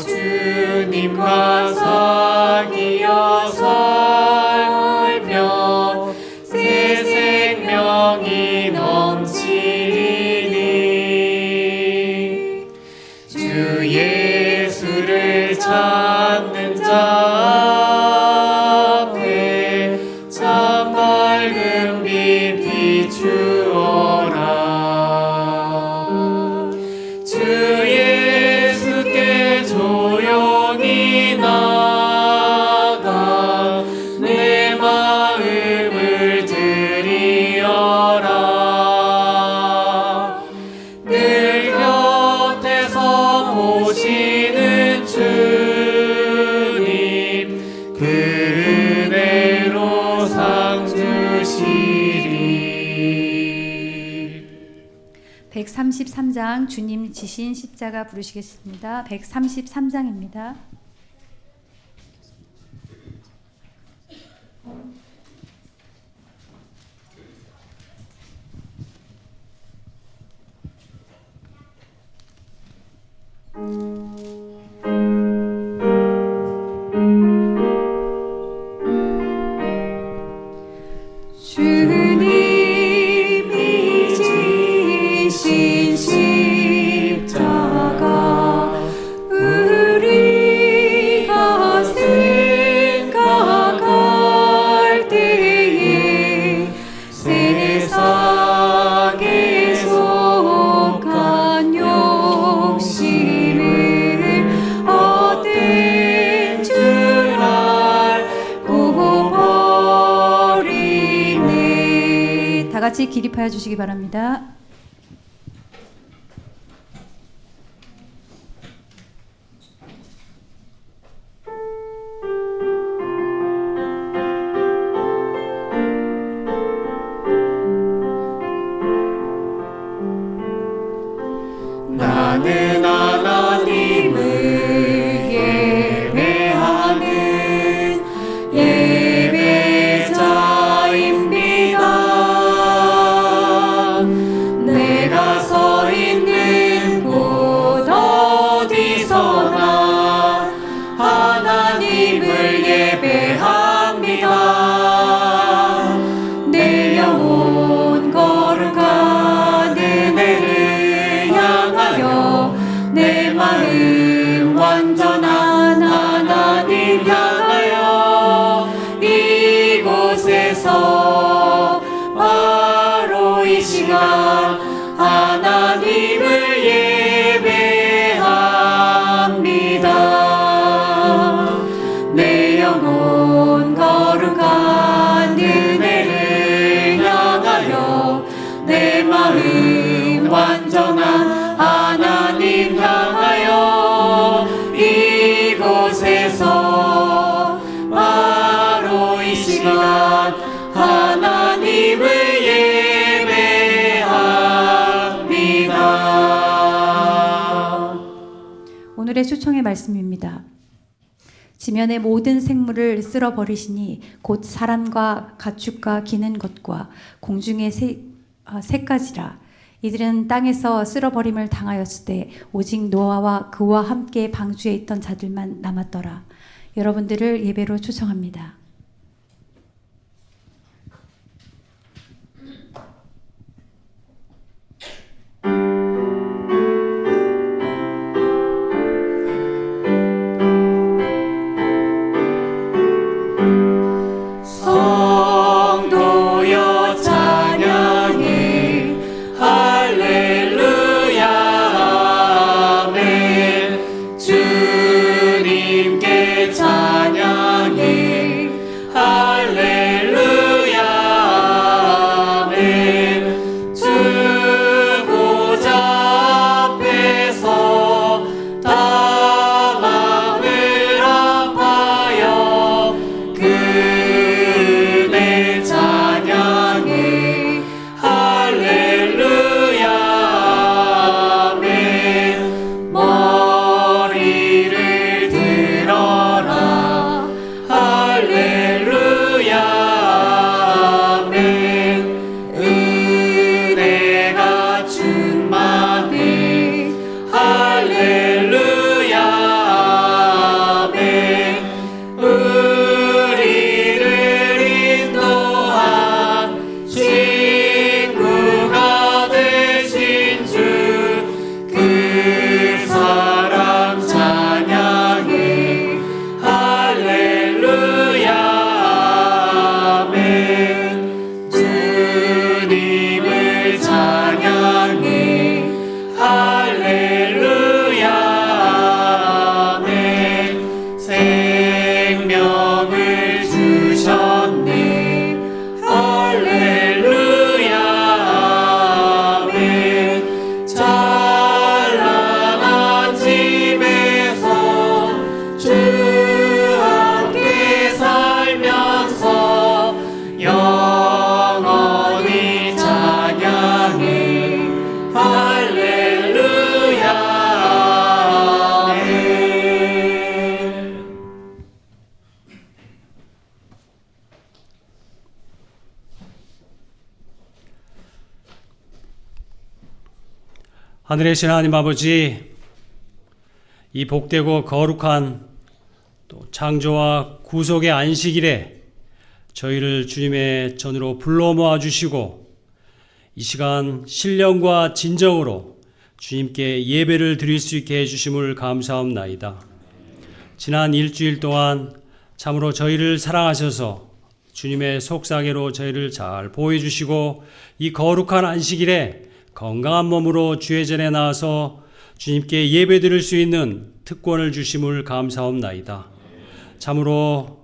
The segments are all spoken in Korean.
주님과 사귀어 살면 새 생명이 넘치리니 주 예수를 찾는 자 앞에 참 밝은 빛 비추어라. 주 예수께 조용히 나가 내 마음을 드리어라. 늘 곁에서 보시는 주님 그 은혜로 상 주시리. 133장 주님 지신 십자가 부르시겠습니다. 133장입니다. 주님이 지신 십자가 우리가 생각할 때에 세상에 속한 욕심을 헛된 줄 알고 버리네. 다 같이 기립하여 주시기 바랍니다. 나는 하나님을 예배하는 예배자입니다. 내가 서 있는 곳 어디서나 하나님을 예배합니다. 내 영혼 거룩한 은혜를 향하여 내 마음 완전한 하나님 향하여 이곳에서 바로 이 시간 하나님을 예배합니다. 내 영혼 거룩한 은혜를 향하여 내 마음 완전한 하나님 향하여 이곳에서 바로 이 시간 하나님을 예배합니다. 오늘의 초청의 말씀입니다. 지면의 모든 생물을 쓸어버리시니 곧 사람과 가축과 기는 것과 공중의 새까지라. 이들은 땅에서 쓸어버림을 당하였을 때 오직 노아와 그와 함께 방주에 있던 자들만 남았더라. 여러분들을 예배로 초청합니다. 성도여 찬양해 할렐루야 아멘. 주님께 찬양해 하늘의 하나님 아버지, 이 복되고 거룩한 또 창조와 구속의 안식일에 저희를 주님의 전으로 불러 모아 주시고 이 시간 신령과 진정으로 주님께 예배를 드릴 수 있게 해주심을 감사합나이다. 지난 일주일 동안 참으로 저희를 사랑하셔서 주님의 속삭이로 저희를 잘 보호해주시고 이 거룩한 안식일에 건강한 몸으로 주의 전에 나와서 주님께 예배 드릴 수 있는 특권을 주심을 감사합나이다. 참으로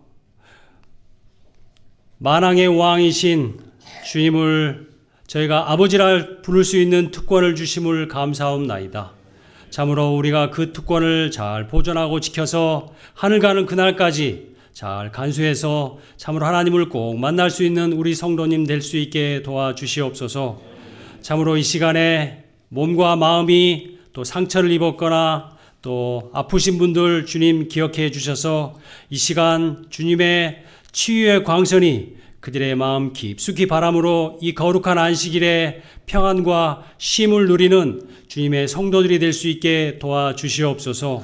만왕의 왕이신 주님을 저희가 아버지라 부를 수 있는 특권을 주심을 감사합나이다. 참으로 우리가 그 특권을 잘 보존하고 지켜서 하늘 가는 그날까지 잘 간수해서 참으로 하나님을 꼭 만날 수 있는 우리 성도님 될 수 있게 도와주시옵소서. 참으로 이 시간에 몸과 마음이 또 상처를 입었거나 또 아프신 분들 주님 기억해 주셔서 이 시간 주님의 치유의 광선이 그들의 마음 깊숙이 바람으로 이 거룩한 안식일에 평안과 쉼을 누리는 주님의 성도들이 될 수 있게 도와주시옵소서.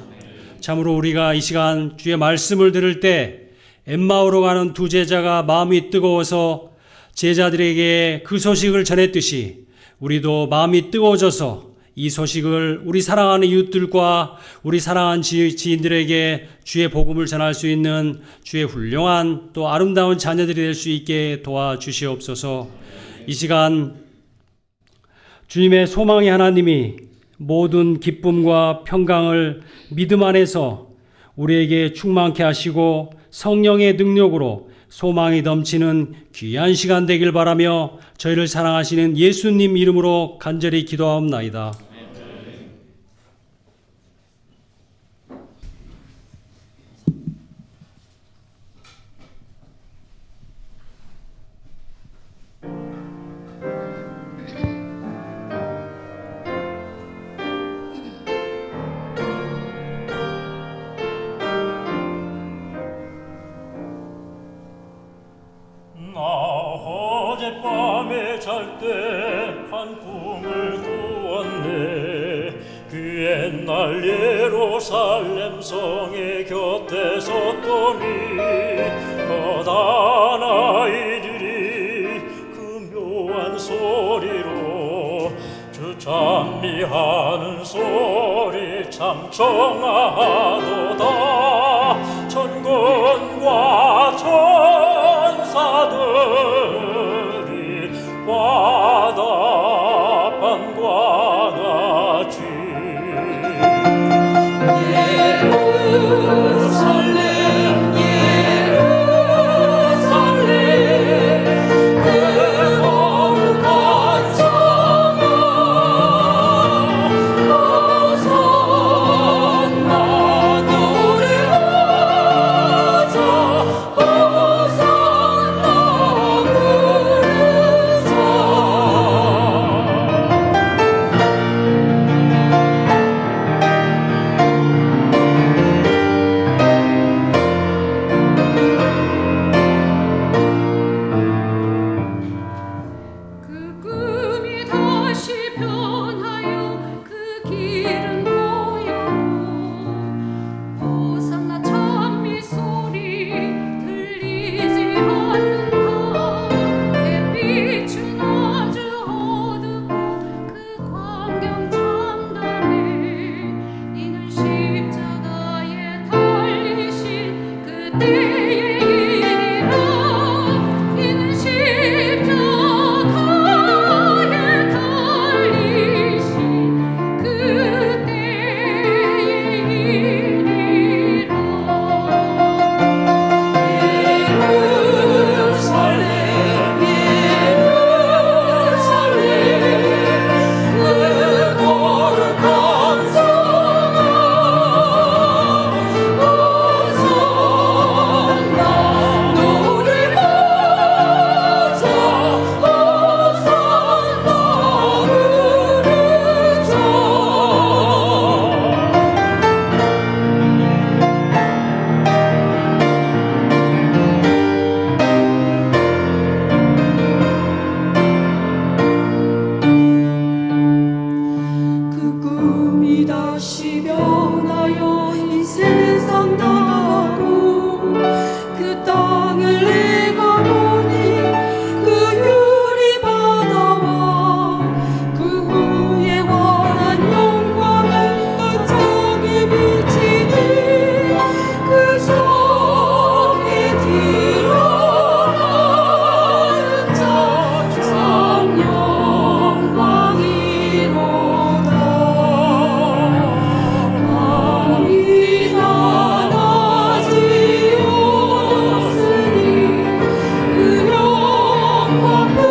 참으로 우리가 이 시간 주의 말씀을 들을 때 엠마오로 가는 두 제자가 마음이 뜨거워서 제자들에게 그 소식을 전했듯이 우리도 마음이 뜨거워져서 이 소식을 우리 사랑하는 이웃들과 우리 사랑하는 지인들에게 주의 복음을 전할 수 있는 주의 훌륭한 또 아름다운 자녀들이 될 수 있게 도와주시옵소서. 이 시간 주님의 소망의 하나님이 모든 기쁨과 평강을 믿음 안에서 우리에게 충만케 하시고 성령의 능력으로 소망이 넘치는 귀한 시간 되길 바라며 저희를 사랑하시는 예수님 이름으로 간절히 기도하옵나이다. 어젯밤에 잘 때 한 꿈을 꾸었네. 그 옛날 예루살렘 성의 곁에 섰더니 거단 아이들이 그 묘한 소리로 주 찬미하는 소리 참 청하도다. 천군과 천사들이 화답한 과 같이 예루살렘 예루살렘 그 거룩한 성아 호산나 노래하자 호산나 부르자. 그 꿈이 다시 변하여 그 길은 보였고 호산나 찬미 소리 들리지 않는다. 햇빛은 아주 어둡고 그 광경 참담해. 이는 십자가에 달리신 그때의 일이라. 이는 십자가에 달리신 그때의 일이라. 예루살렘 예루살렘 그 거룩한 성아 떠나요 이 세상 나가고 그 땅을 내가 보니 그 유리바다와 그 후에 환한 영광은 가장에 비치니 그 성에 들어가는 자 참 영광이로다. 아니 나나지 없으니 그 영광뿐이라.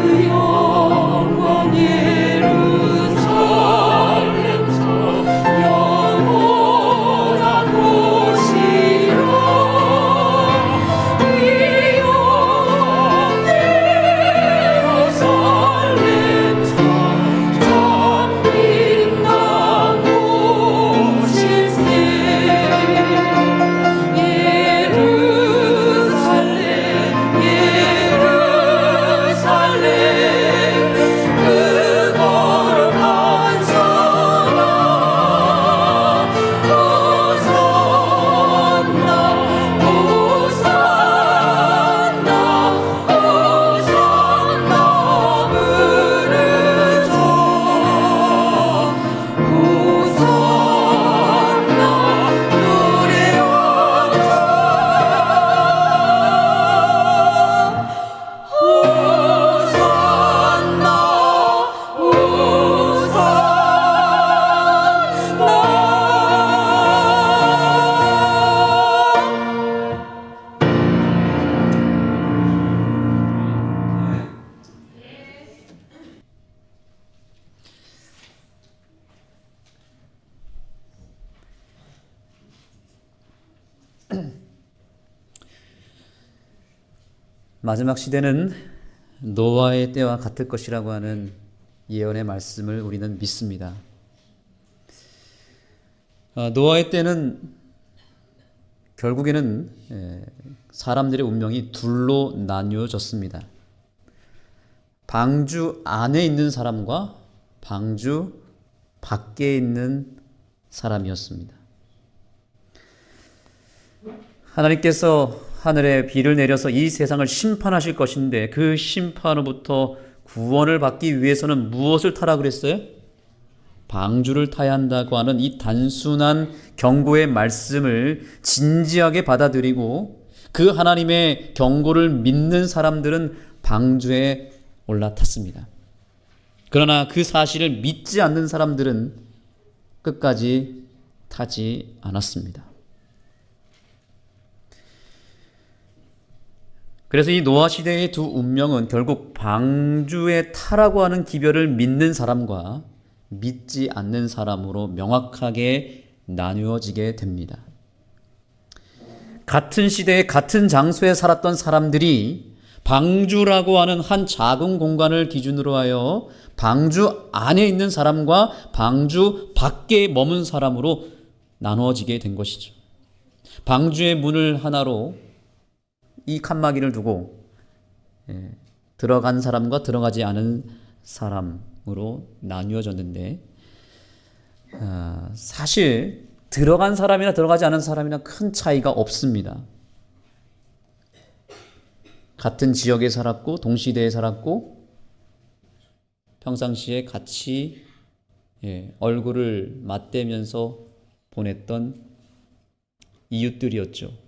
그 영광 예루살렘서 영원한 곳이라. 이 영광 예루살렘서 참 빛난 곳일세. 예루살렘 그 거룩한 성아 호산나 호산나 호산나 부르자. 호산나 노래하자. 호산나 호산나. 마지막 시대는 노아의 때와 같을 것이라고 하는 예언의 말씀을 우리는 믿습니다. 노아의 때는 결국에는 사람들의 운명이 둘로 나뉘어졌습니다. 방주 안에 있는 사람과 방주 밖에 있는 사람이었습니다. 하나님께서 하늘에 비를 내려서 이 세상을 심판하실 것인데 그 심판으로부터 구원을 받기 위해서는 무엇을 타라 그랬어요? 방주를 타야 한다고 하는 이 단순한 경고의 말씀을 진지하게 받아들이고 그 하나님의 경고를 믿는 사람들은 방주에 올라탔습니다. 그러나 그 사실을 믿지 않는 사람들은 끝까지 타지 않았습니다. 그래서 이 노아 시대의 두 운명은 결국 방주에 타라고 하는 기별을 믿는 사람과 믿지 않는 사람으로 명확하게 나누어지게 됩니다. 같은 시대에 같은 장소에 살았던 사람들이 방주라고 하는 한 작은 공간을 기준으로 하여 방주 안에 있는 사람과 방주 밖에 머문 사람으로 나누어지게 된 것이죠. 방주의 문을 하나로 이 칸막이를 두고 들어간 사람과 들어가지 않은 사람으로 나뉘어졌는데 사실 들어간 사람이나 들어가지 않은 사람이나 큰 차이가 없습니다. 같은 지역에 살았고 동시대에 살았고 평상시에 같이 얼굴을 맞대면서 보냈던 이웃들이었죠.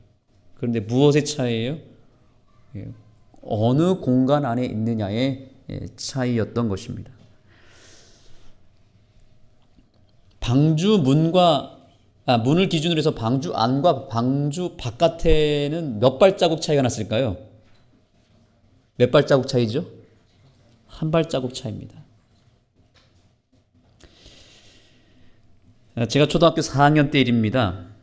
그런데 무엇의 차이예요? 어느 공간 안에 있느냐의 차이였던 것입니다. 방주 문을 기준으로 해서 방주 안과 방주 바깥에는 몇 발자국 차이가 났을까요? 몇 발자국 차이죠? 한 발자국 차이입니다. 제가 초등학교 4학년 때 일입니다.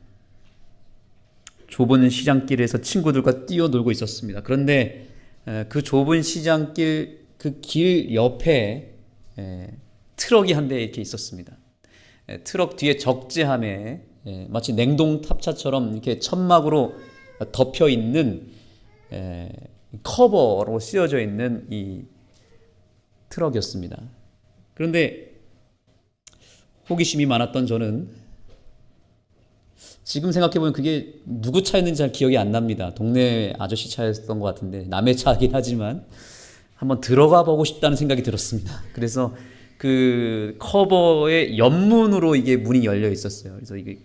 좁은 시장길에서 친구들과 뛰어놀고 있었습니다. 그런데 그 좁은 시장길 그 길 옆에 트럭이 한 대 이렇게 있었습니다. 트럭 뒤에 적재함에 마치 냉동 탑차처럼 이렇게 천막으로 덮여 있는 커버로 씌워져 있는 이 트럭이었습니다. 그런데 호기심이 많았던 저는 지금 생각해보면 그게 누구 차였는지 잘 기억이 안 납니다. 동네 아저씨 차였던 것 같은데 남의 차긴 하지만 한번 들어가 보고 싶다는 생각이 들었습니다. 그래서 그 커버의 옆문으로 이게 문이 열려 있었어요. 그래서 이게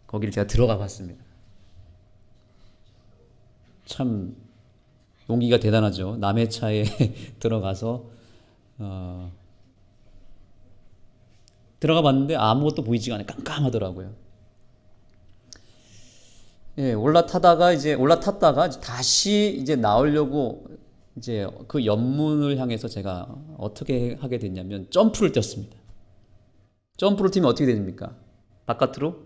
거기를 제가 들어가 봤습니다. 참 용기가 대단하죠. 남의 차에 들어가서 들어가 봤는데 아무것도 보이지가 않아요. 깜깜하더라고요. 예, 올라탔다가 이제 다시 이제 나오려고 이제 그 옆문을 향해서 제가 어떻게 하게 됐냐면 점프를 뛰었습니다. 점프를 뛰면 어떻게 됩니까? 바깥으로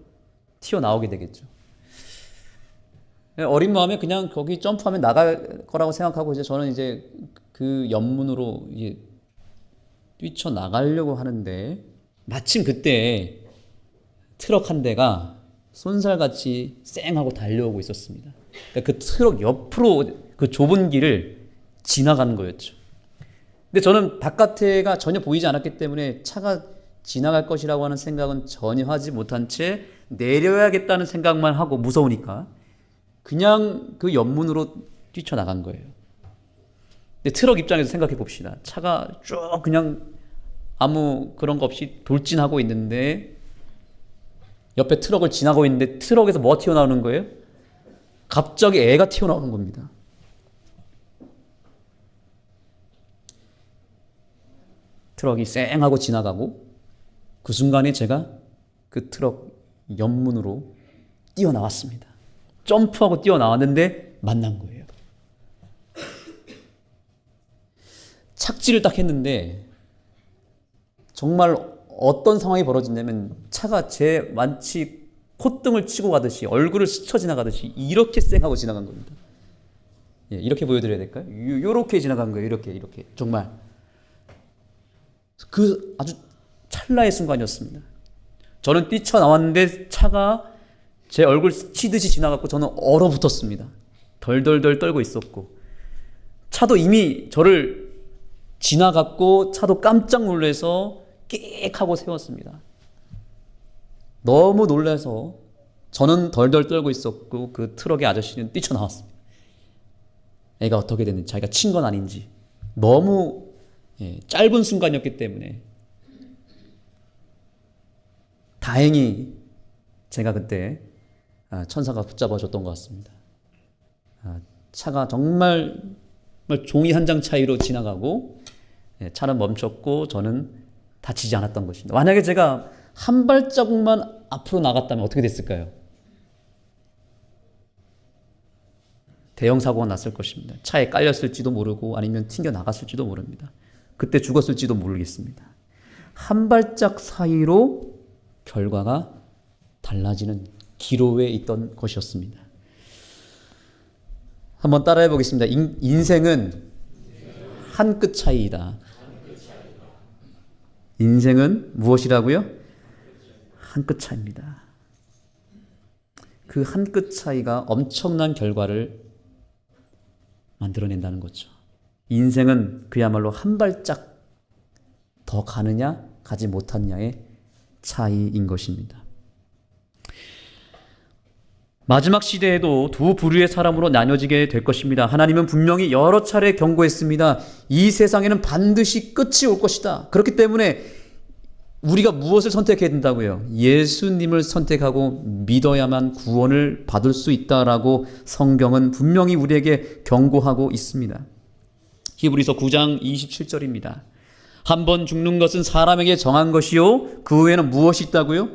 튀어나오게 되겠죠. 예, 어린 마음에 그냥 거기 점프하면 나갈 거라고 생각하고 이제 저는 이제 그 옆문으로 이제 뛰쳐나가려고 하는데 마침 그때 트럭 한 대가 쏜살같이 쌩하고 달려오고 있었습니다. 그러니까 그 트럭 옆으로 그 좁은 길을 지나가는 거였죠. 근데 저는 바깥에가 전혀 보이지 않았기 때문에 차가 지나갈 것이라고 하는 생각은 전혀 하지 못한 채 내려야겠다는 생각만 하고 무서우니까 그냥 그 옆문으로 뛰쳐나간 거예요. 근데 트럭 입장에서 생각해 봅시다. 차가 쭉 그냥 아무 그런 거 없이 돌진하고 있는데 옆에 트럭을 지나고 있는데 트럭에서 뭐가 튀어나오는 거예요? 갑자기 애가 튀어나오는 겁니다. 트럭이 쌩하고 지나가고 그 순간에 제가 그 트럭 옆문으로 뛰어나왔습니다. 점프하고 뛰어나왔는데 만난 거예요. 착지를 딱 했는데 정말 어떤 상황이 벌어지냐면 차가 제 마치 콧등을 치고 가듯이 얼굴을 스쳐 지나가듯이 이렇게 쌩하고 지나간 겁니다. 예, 이렇게 보여드려야 될까요? 요렇게 지나간 거예요. 이렇게 정말 그 아주 찰나의 순간이었습니다. 저는 뛰쳐나왔는데 차가 제 얼굴 스치듯이 지나갔고 저는 얼어붙었습니다. 덜덜덜 떨고 있었고 차도 이미 저를 지나갔고 차도 깜짝 놀라서 끽 하고 세웠습니다. 너무 놀라서 저는 덜덜 떨고 있었고 그 트럭의 아저씨는 뛰쳐나왔습니다. 애가 어떻게 됐는지 자기가 친 건 아닌지 너무 짧은 순간이었기 때문에 다행히 제가 그때 천사가 붙잡아 줬던 것 같습니다. 차가 정말 종이 한 장 차이로 지나가고 차는 멈췄고 저는 다치지 않았던 것입니다. 만약에 제가 한 발자국만 앞으로 나갔다면 어떻게 됐을까요? 대형 사고가 났을 것입니다. 차에 깔렸을지도 모르고 아니면 튕겨 나갔을지도 모릅니다. 그때 죽었을지도 모르겠습니다. 한 발짝 사이로 결과가 달라지는 기로에 있던 것이었습니다. 한번 따라해 보겠습니다. 인생은 한 끗 차이이다. 인생은 무엇이라고요? 한 끗 차이입니다. 그 한 끗 차이가 엄청난 결과를 만들어낸다는 거죠. 인생은 그야말로 한 발짝 더 가느냐 가지 못하느냐의 차이인 것입니다. 마지막 시대에도 두 부류의 사람으로 나뉘어지게 될 것입니다. 하나님은 분명히 여러 차례 경고했습니다. 이 세상에는 반드시 끝이 올 것이다. 그렇기 때문에 우리가 무엇을 선택해야 된다고요? 예수님을 선택하고 믿어야만 구원을 받을 수 있다라고 성경은 분명히 우리에게 경고하고 있습니다. 히브리서 9장 27절입니다. 한 번 죽는 것은 사람에게 정한 것이요 그 후에는 무엇이 있다고요?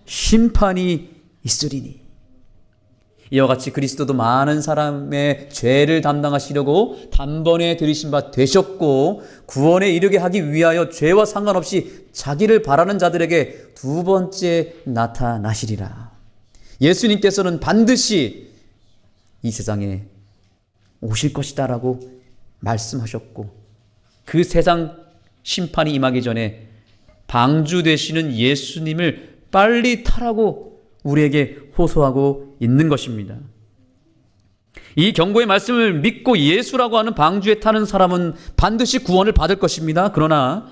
심판이 있으리니. 이와 같이 그리스도도 많은 사람의 죄를 담당하시려고 단번에 들이신 바 되셨고 구원에 이르게 하기 위하여 죄와 상관없이 자기를 바라는 자들에게 두 번째 나타나시리라. 예수님께서는 반드시 이 세상에 오실 것이다 라고 말씀하셨고 그 세상 심판이 임하기 전에 방주 되시는 예수님을 빨리 타라고 우리에게 호소하고 있는 것입니다. 이 경고의 말씀을 믿고 예수라고 하는 방주에 타는 사람은 반드시 구원을 받을 것입니다. 그러나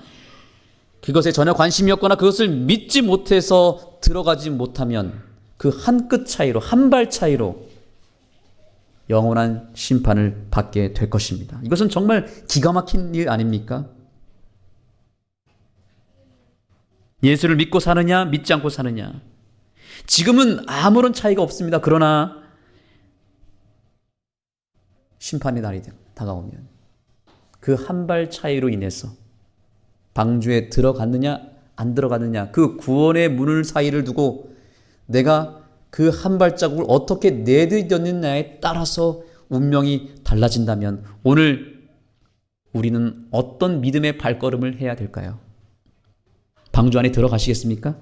그것에 전혀 관심이 없거나 그것을 믿지 못해서 들어가지 못하면 그 한 끗 차이로, 한 발 차이로 영원한 심판을 받게 될 것입니다. 이것은 정말 기가 막힌 일 아닙니까? 예수를 믿고 사느냐, 믿지 않고 사느냐. 지금은 아무런 차이가 없습니다. 그러나 심판의 날이 다가오면 그 한 발 차이로 인해서 방주에 들어갔느냐 안 들어갔느냐, 그 구원의 문을 사이를 두고 내가 그 한 발자국을 어떻게 내디뎠느냐에 따라서 운명이 달라진다면 오늘 우리는 어떤 믿음의 발걸음을 해야 될까요? 방주 안에 들어가시겠습니까?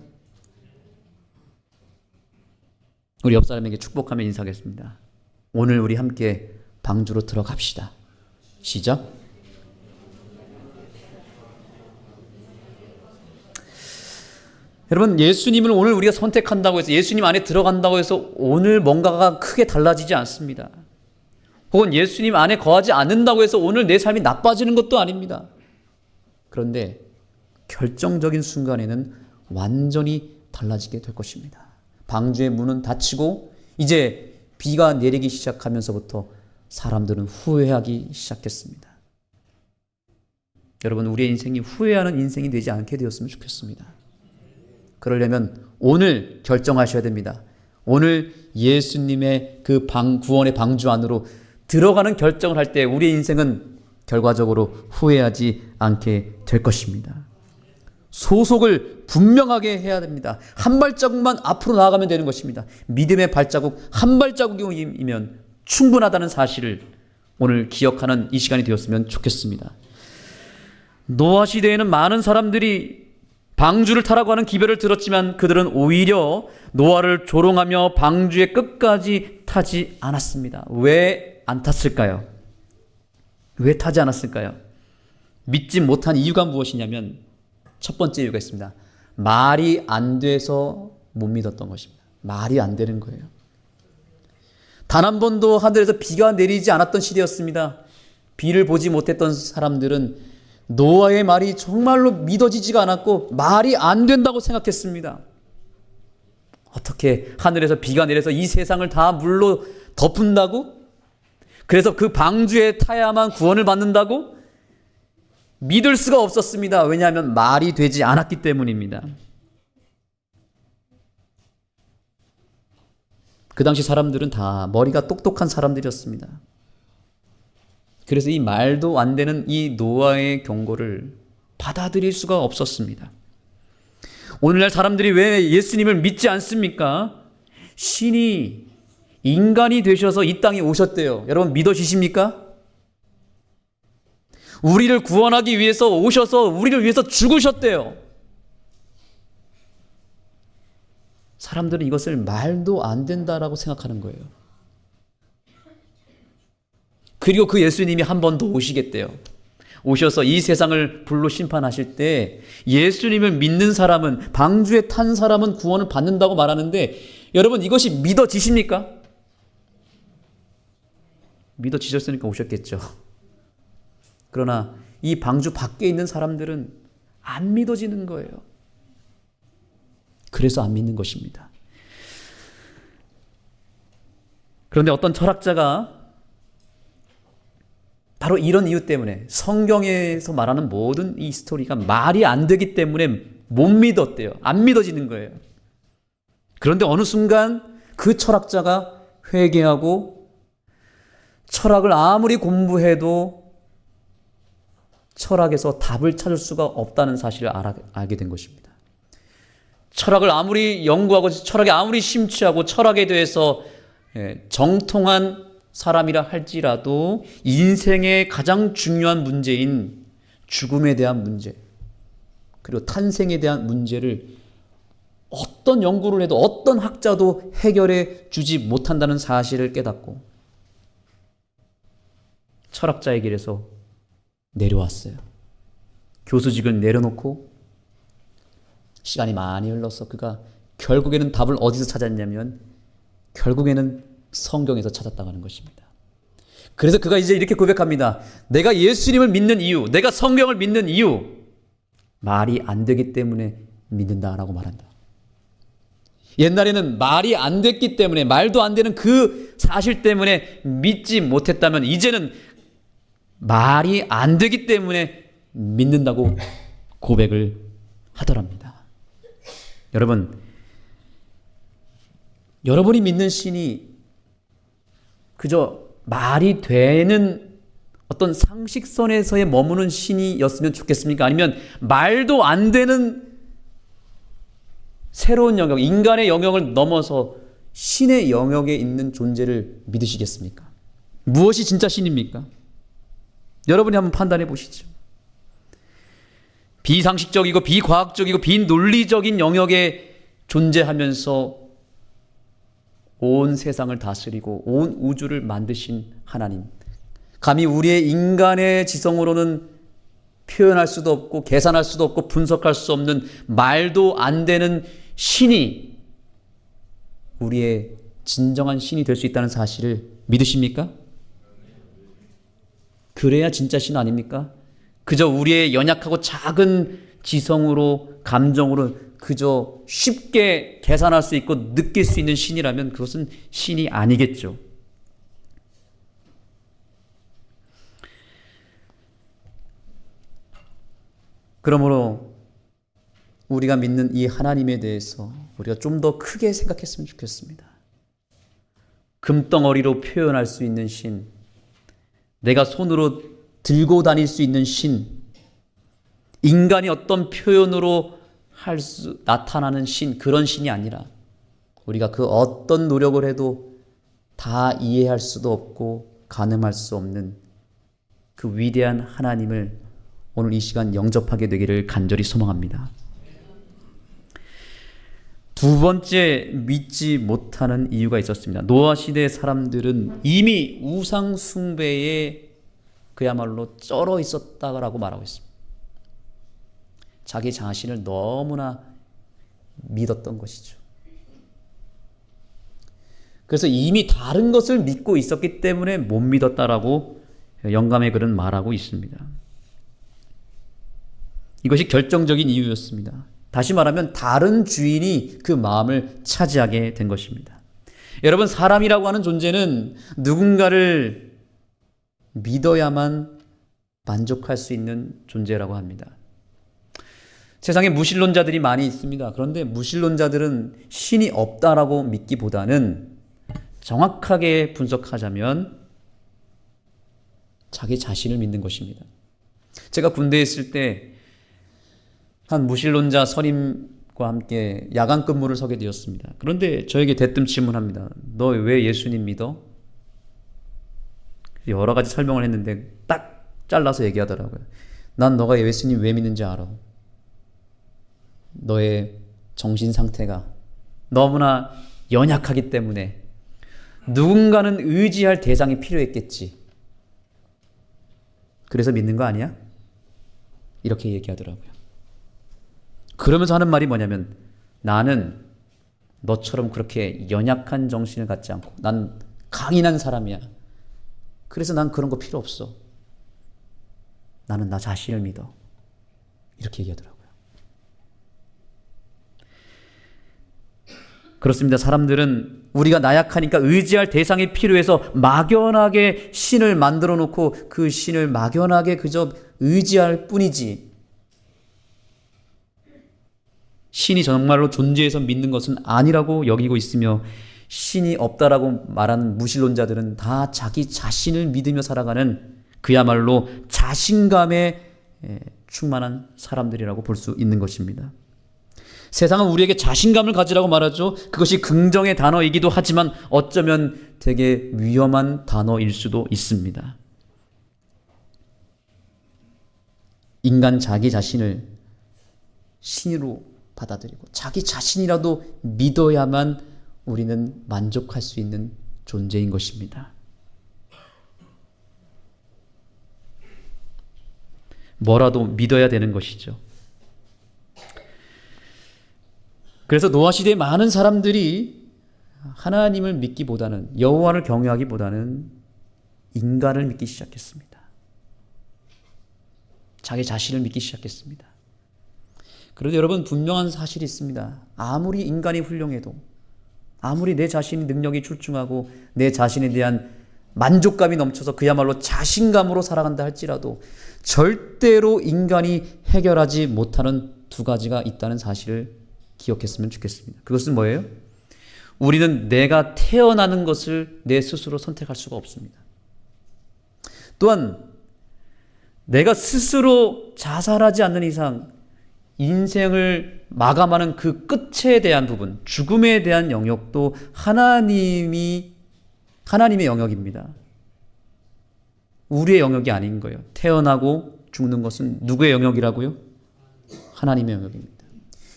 우리 옆 사람에게 축복하며 인사하겠습니다. 오늘 우리 함께 방주로 들어갑시다. 시작. 여러분, 예수님을 오늘 우리가 선택한다고 해서, 예수님 안에 들어간다고 해서 오늘 뭔가가 크게 달라지지 않습니다. 혹은 예수님 안에 거하지 않는다고 해서 오늘 내 삶이 나빠지는 것도 아닙니다. 그런데 결정적인 순간에는 완전히 달라지게 될 것입니다. 방주의 문은 닫히고 이제 비가 내리기 시작하면서부터 사람들은 후회하기 시작했습니다. 여러분, 우리의 인생이 후회하는 인생이 되지 않게 되었으면 좋겠습니다. 그러려면 오늘 결정하셔야 됩니다. 오늘 예수님의 그 구원의 방주 안으로 들어가는 결정을 할 때 우리의 인생은 결과적으로 후회하지 않게 될 것입니다. 소속을 분명하게 해야 됩니다. 한 발자국만 앞으로 나아가면 되는 것입니다. 믿음의 발자국 한 발자국이면 충분하다는 사실을 오늘 기억하는 이 시간이 되었으면 좋겠습니다. 노아 시대에는 많은 사람들이 방주를 타라고 하는 기별을 들었지만 그들은 오히려 노아를 조롱하며 방주의 끝까지 타지 않았습니다. 왜 안 탔을까요? 왜 타지 않았을까요? 믿지 못한 이유가 무엇이냐면 첫 번째 이유가 있습니다. 말이 안 돼서 못 믿었던 것입니다. 말이 안 되는 거예요. 단 한 번도 하늘에서 비가 내리지 않았던 시대였습니다. 비를 보지 못했던 사람들은 노아의 말이 정말로 믿어지지가 않았고 말이 안 된다고 생각했습니다. 어떻게 하늘에서 비가 내려서 이 세상을 다 물로 덮은다고? 그래서 그 방주에 타야만 구원을 받는다고? 믿을 수가 없었습니다. 왜냐하면 말이 되지 않았기 때문입니다. 그 당시 사람들은 다 머리가 똑똑한 사람들이었습니다. 그래서 이 말도 안 되는 이 노아의 경고를 받아들일 수가 없었습니다. 오늘날 사람들이 왜 예수님을 믿지 않습니까? 신이 인간이 되셔서 이 땅에 오셨대요. 여러분 믿어지십니까? 우리를 구원하기 위해서 오셔서 우리를 위해서 죽으셨대요. 사람들은 이것을 말도 안 된다라고 생각하는 거예요. 그리고 그 예수님이 한 번 더 오시겠대요. 오셔서 이 세상을 불로 심판하실 때 예수님을 믿는 사람은, 방주에 탄 사람은 구원을 받는다고 말하는데 여러분 이것이 믿어지십니까? 믿어지셨으니까 오셨겠죠. 그러나 이 방주 밖에 있는 사람들은 안 믿어지는 거예요. 그래서 안 믿는 것입니다. 그런데 어떤 철학자가 바로 이런 이유 때문에 성경에서 말하는 모든 이 스토리가 말이 안 되기 때문에 못 믿었대요. 안 믿어지는 거예요. 그런데 어느 순간 그 철학자가 회개하고 철학을 아무리 공부해도 철학에서 답을 찾을 수가 없다는 사실을 알게 된 것입니다. 철학을 아무리 연구하고 철학에 아무리 심취하고 철학에 대해서 정통한 사람이라 할지라도 인생의 가장 중요한 문제인 죽음에 대한 문제, 그리고 탄생에 대한 문제를 어떤 연구를 해도 어떤 학자도 해결해 주지 못한다는 사실을 깨닫고 철학자의 길에서 내려왔어요. 교수직을 내려놓고 시간이 많이 흘러서 그가 결국에는 답을 어디서 찾았냐면 결국에는 성경에서 찾았다고 하는 것입니다. 그래서 그가 이제 이렇게 고백합니다. 내가 예수님을 믿는 이유, 내가 성경을 믿는 이유, 말이 안 되기 때문에 믿는다라고 말한다. 옛날에는 말이 안 됐기 때문에, 말도 안 되는 그 사실 때문에 믿지 못했다면, 이제는 말이 안 되기 때문에 믿는다고 고백을 하더랍니다. 여러분, 여러분이 믿는 신이 그저 말이 되는 어떤 상식선에서의 머무는 신이었으면 좋겠습니까? 아니면 말도 안 되는 새로운 영역, 인간의 영역을 넘어서 신의 영역에 있는 존재를 믿으시겠습니까? 무엇이 진짜 신입니까? 여러분이 한번 판단해 보시죠. 비상식적이고 비과학적이고 비논리적인 영역에 존재하면서 온 세상을 다스리고 온 우주를 만드신 하나님, 감히 우리의 인간의 지성으로는 표현할 수도 없고 계산할 수도 없고 분석할 수 없는 말도 안 되는 신이 우리의 진정한 신이 될 수 있다는 사실을 믿으십니까? 그래야 진짜 신 아닙니까? 그저 우리의 연약하고 작은 지성으로, 감정으로 그저 쉽게 계산할 수 있고 느낄 수 있는 신이라면 그것은 신이 아니겠죠. 그러므로 우리가 믿는 이 하나님에 대해서 우리가 좀 더 크게 생각했으면 좋겠습니다. 금덩어리로 표현할 수 있는 신, 내가 손으로 들고 다닐 수 있는 신, 인간이 어떤 표현으로 나타나는 신, 그런 신이 아니라 우리가 그 어떤 노력을 해도 다 이해할 수도 없고 가늠할 수 없는 그 위대한 하나님을 오늘 이 시간 영접하게 되기를 간절히 소망합니다. 두 번째 믿지 못하는 이유가 있었습니다. 노아 시대 사람들은 이미 우상 숭배에 그야말로 쩔어 있었다고 말하고 있습니다. 자기 자신을 너무나 믿었던 것이죠. 그래서 이미 다른 것을 믿고 있었기 때문에 못 믿었다라고 영감의 글은 말하고 있습니다. 이것이 결정적인 이유였습니다. 다시 말하면 다른 주인이 그 마음을 차지하게 된 것입니다. 여러분, 사람이라고 하는 존재는 누군가를 믿어야만 만족할 수 있는 존재라고 합니다. 세상에 무신론자들이 많이 있습니다. 그런데 무신론자들은 신이 없다라고 믿기보다는 정확하게 분석하자면 자기 자신을 믿는 것입니다. 제가 군대에 있을 때 한 무신론자 선임과 함께 야간 근무를 서게 되었습니다. 그런데 저에게 대뜸 질문합니다. 너 왜 예수님 믿어? 여러 가지 설명을 했는데 딱 잘라서 얘기하더라고요. 난 너가 예수님 왜 믿는지 알아. 너의 정신 상태가 너무나 연약하기 때문에 누군가는 의지할 대상이 필요했겠지. 그래서 믿는 거 아니야? 이렇게 얘기하더라고요. 그러면서 하는 말이 뭐냐면, 나는 너처럼 그렇게 연약한 정신을 갖지 않고 난 강인한 사람이야. 그래서 난 그런 거 필요 없어. 나는 나 자신을 믿어. 이렇게 얘기하더라고요. 그렇습니다. 사람들은 우리가 나약하니까 의지할 대상이 필요해서 막연하게 신을 만들어 놓고 그 신을 막연하게 그저 의지할 뿐이지, 신이 정말로 존재해서 믿는 것은 아니라고 여기고 있으며, 신이 없다라고 말하는 무신론자들은 다 자기 자신을 믿으며 살아가는 그야말로 자신감에 충만한 사람들이라고 볼 수 있는 것입니다. 세상은 우리에게 자신감을 가지라고 말하죠. 그것이 긍정의 단어이기도 하지만 어쩌면 되게 위험한 단어일 수도 있습니다. 인간 자기 자신을 신으로 받아들이고 자기 자신이라도 믿어야만 우리는 만족할 수 있는 존재인 것입니다. 뭐라도 믿어야 되는 것이죠. 그래서 노아 시대의 많은 사람들이 하나님을 믿기보다는, 여호와를 경외하기보다는 인간을 믿기 시작했습니다. 자기 자신을 믿기 시작했습니다. 그런데 여러분 분명한 사실이 있습니다. 아무리 인간이 훌륭해도, 아무리 내 자신이 능력이 출중하고 내 자신에 대한 만족감이 넘쳐서 그야말로 자신감으로 살아간다 할지라도 절대로 인간이 해결하지 못하는 두 가지가 있다는 사실을 기억했으면 좋겠습니다. 그것은 뭐예요? 우리는 내가 태어나는 것을 내 스스로 선택할 수가 없습니다. 또한 내가 스스로 자살하지 않는 이상 인생을 마감하는 그 끝에 대한 부분, 죽음에 대한 영역도 하나님의 영역입니다. 우리의 영역이 아닌 거예요. 태어나고 죽는 것은 누구의 영역이라고요? 하나님의 영역입니다.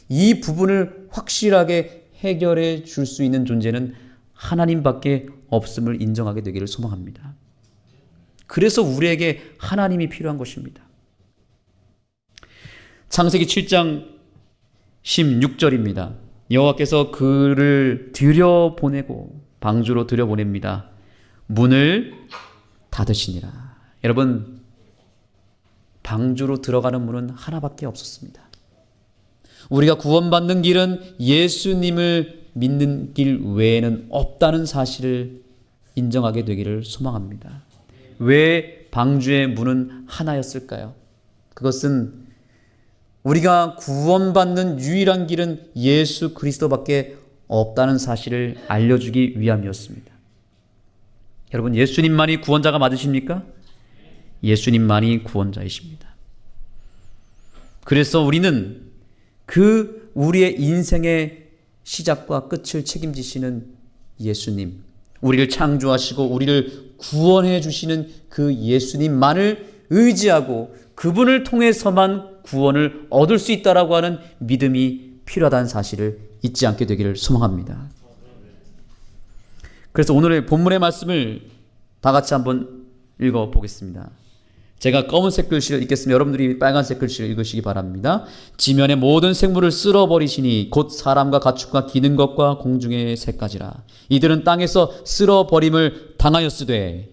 이 부분을 확실하게 해결해 줄 수 있는 존재는 하나님밖에 없음을 인정하게 되기를 소망합니다. 그래서 우리에게 하나님이 필요한 것입니다. 창세기 7장 16절입니다. 여호와께서 그를 들여보내고 방주로 들여보냅니다. 문을 닫으시니라. 여러분, 방주로 들어가는 문은 하나밖에 없었습니다. 우리가 구원받는 길은 예수님을 믿는 길 외에는 없다는 사실을 인정하게 되기를 소망합니다. 왜 방주의 문은 하나였을까요? 그것은 우리가 구원받는 유일한 길은 예수 그리스도밖에 없다는 사실을 알려주기 위함이었습니다. 여러분, 예수님만이 구원자가 맞으십니까? 예수님만이 구원자이십니다. 그래서 우리는 우리의 인생의 시작과 끝을 책임지시는 예수님, 우리를 창조하시고 우리를 구원해 주시는 그 예수님만을 의지하고 그분을 통해서만 구원을 얻을 수 있다라고 하는 믿음이 필요하다는 사실을 잊지 않게 되기를 소망합니다. 그래서 오늘의 본문의 말씀을 다 같이 한번 읽어보겠습니다. 제가 검은색 글씨를 읽겠습니다. 여러분들이 빨간색 글씨를 읽으시기 바랍니다. 지면의 모든 생물을 쓸어버리시니 곧 사람과 가축과 기는 것과 공중의 새까지라. 이들은 땅에서 쓸어버림을 당하였으되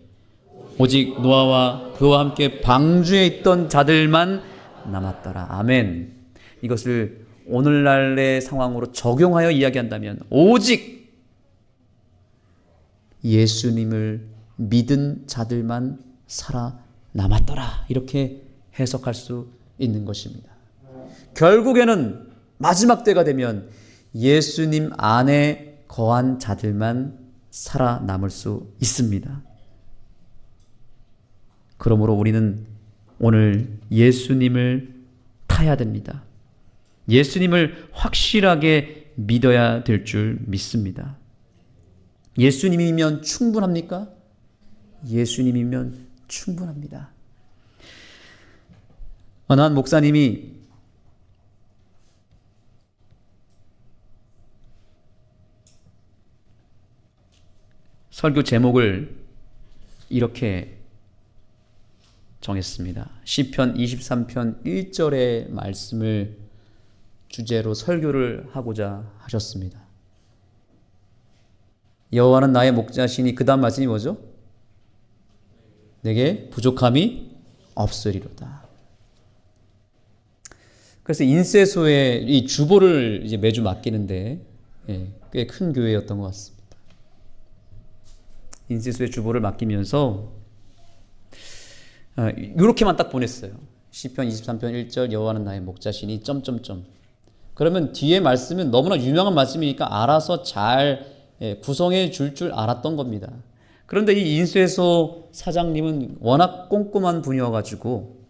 오직 노아와 그와 함께 방주에 있던 자들만 남았더라. 아멘. 이것을 오늘날의 상황으로 적용하여 이야기한다면 오직 예수님을 믿은 자들만 살아남았더라. 이렇게 해석할 수 있는 것입니다. 결국에는 마지막 때가 되면 예수님 안에 거한 자들만 살아남을 수 있습니다. 그러므로 우리는 오늘 예수님을 타야 됩니다. 예수님을 확실하게 믿어야 될 줄 믿습니다. 예수님이면 충분합니까? 예수님이면 충분합니다. 어느 한 목사님이 설교 제목을 이렇게 정했습니다. 시편 23편 1절의 말씀을 주제로 설교를 하고자 하셨습니다. 여호와는 나의 목자시니 그 다음 말씀이 뭐죠? 내게 부족함이 없으리로다. 그래서 인쇄소에 이 주보를 이제 매주 맡기는데 꽤 큰 교회였던 것 같습니다. 인쇄소에 주보를 맡기면서 이렇게만 딱 보냈어요. 시편 23편 1절 여호와는 나의 목자시니 점점점. 그러면 뒤에 말씀은 너무나 유명한 말씀이니까 알아서 잘 구성해 줄 알았던 겁니다. 그런데 이 인쇄소 사장님은 워낙 꼼꼼한 분이어가지고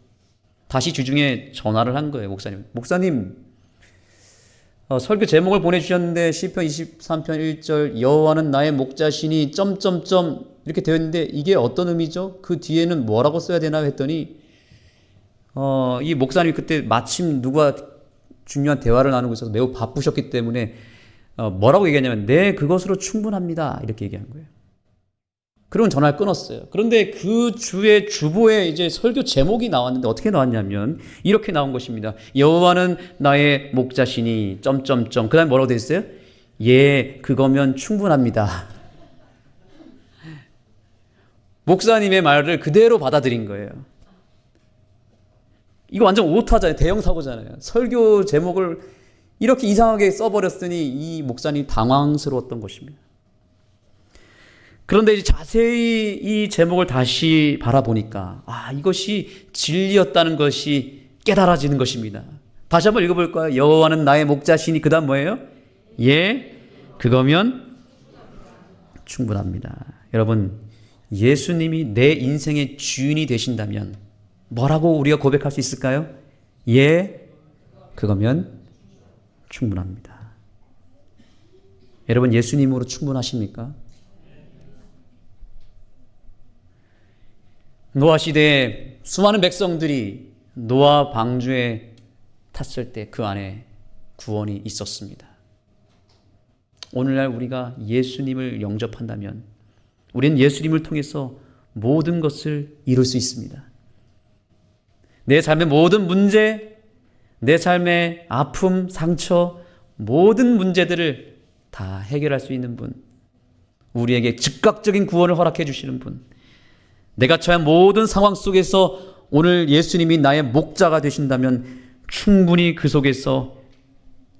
다시 주중에 전화를 한 거예요. 목사님 설교 제목을 보내주셨는데 시편 23편 1절 여호와는 나의 목자시니 점점점 이렇게 되어 있는데 이게 어떤 의미죠? 그 뒤에는 뭐라고 써야 되나 했더니 이 목사님이 그때 마침 누가 중요한 대화를 나누고 있어서 매우 바쁘셨기 때문에 뭐라고 얘기하냐면 네, 그것으로 충분합니다. 이렇게 얘기한 거예요. 그러면 전화를 끊었어요. 그런데 그 주의 주보에 이제 설교 제목이 나왔는데 어떻게 나왔냐면 이렇게 나온 것입니다. 여호와는 나의 목자시니 점점점. 그다음에 뭐라고 돼 있어요? 예, 그거면 충분합니다. 목사님의 말을 그대로 받아들인 거예요. 이거 완전 오타잖아요. 대형 사고잖아요. 설교 제목을 이렇게 이상하게 써버렸으니 이 목사님이 당황스러웠던 것입니다. 그런데 이제 자세히 이 제목을 다시 바라보니까 이것이 진리였다는 것이 깨달아지는 것입니다. 다시 한번 읽어볼까요? 여호와는 나의 목자시니 그 다음 뭐예요? 예, 그거면 충분합니다. 여러분, 예수님이 내 인생의 주인이 되신다면 뭐라고 우리가 고백할 수 있을까요? 예, 그거면 충분합니다. 여러분, 예수님으로 충분하십니까? 노아 시대에 수많은 백성들이 노아 방주에 탔을 때 그 안에 구원이 있었습니다. 오늘날 우리가 예수님을 영접한다면 우리는 예수님을 통해서 모든 것을 이룰 수 있습니다. 내 삶의 모든 문제, 내 삶의 아픔, 상처, 모든 문제들을 다 해결할 수 있는 분, 우리에게 즉각적인 구원을 허락해 주시는 분, 내가 처한 모든 상황 속에서 오늘 예수님이 나의 목자가 되신다면 충분히 그 속에서